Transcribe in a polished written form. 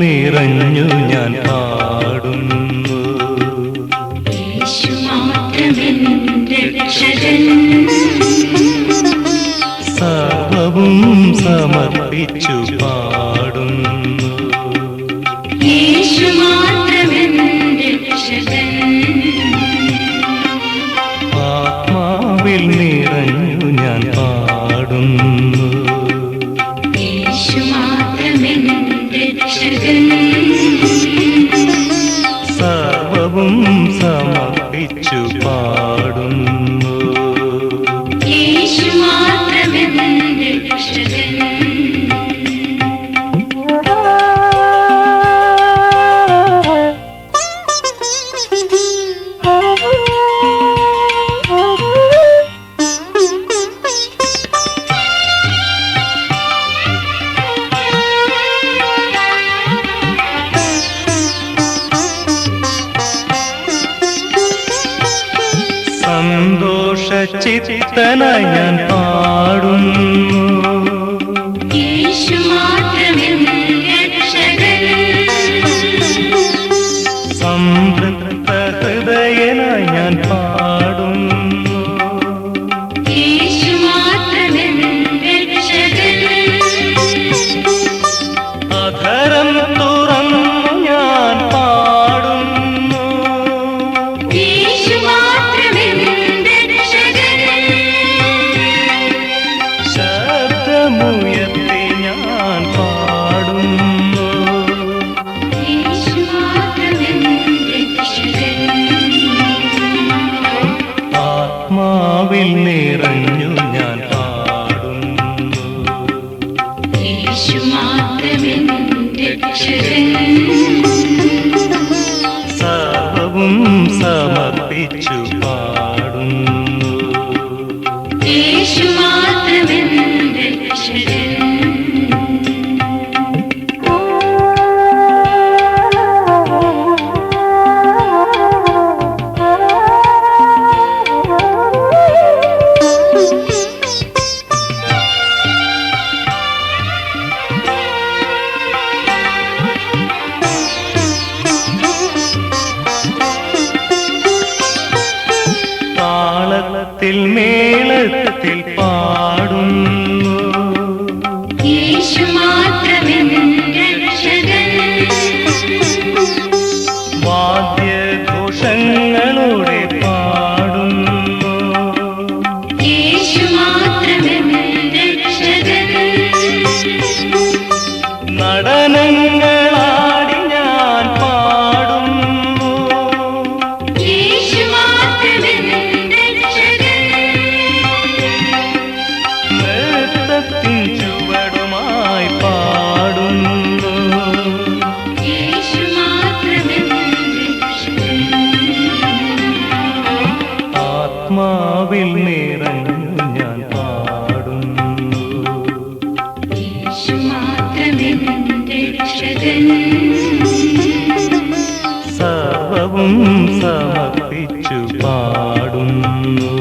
നിറഞ്ഞു ഞാൻ പാടുന്നു. യേശു മാത്രമെന്റെ രക്ഷകൻ, സർവവും സമർപ്പിച്ചു പാടുന്നു. യേശു മാത്രമെന്റെ രക്ഷകൻ, ആത്മാവിൽ നിറഞ്ഞു ഞാൻ പാടുന്നു. യേശു മാത്രമെന്റെ രക്ഷകൻ, സർവവും സമർപ്പിച്ചു പാടുന്നു. യേശു മാത്രമെന്റെ രക്ഷകൻ. സന്തോഷചിത്തനായി ഞാൻ പാടുന്നു. യേശു മാത്രമെന്റെ രക്ഷകൻ, സംതൃപ്ത ഹൃദയനായി ഞാൻ പാടുന്നു. യേശു മാത്രമെന്റെ രക്ഷകൻ, അധരം തുറന്നു ഞാൻ പാടുന്നു. യേശു മാത്രമെന്റെ രക്ഷകൻ, ശബ്ദമുയർത്തി ഞാൻ പാടുന്നു. യേശു മാത്രമെന്റെ രക്ഷകൻ, ആത്മാവിൽ നിറഞ്ഞു ഞാൻ പാടുന്നു. യേശു മാത്രമെന്റെ രക്ഷകൻ, സർവവും സമർപ്പിച്ചു പാടുന്നു. യേശു മാത്രമെന്റെ രക്ഷകൻ. താളത്തിൽ മേളത്തിൽ പാടുന്നു. യേശു മാത്രമെന്റെ രക്ഷകൻ, വാദ്യഘോഷങ്ങളോടെ പാടുന്നു. യേശു മാത്രമെന്റെ രക്ഷകൻ, നടനങ്ങളാടി ഞാൻ പാടുന്നു. യേശു മാത്രമെന്റെ രക്ഷകൻ, നൃത്തത്തിൻ ചുവടുമായി പാടുന്നു. യേശു മാത്രമെന്റെ രക്ഷകൻ, ആത്മാവിൽ നിറഞ്ഞു ഞാൻ പാടുന്നു. യേശു മാത്രമെന്റെ രക്ഷകൻ, സർവവും സമർപ്പിച്ചു പാടുന്നു.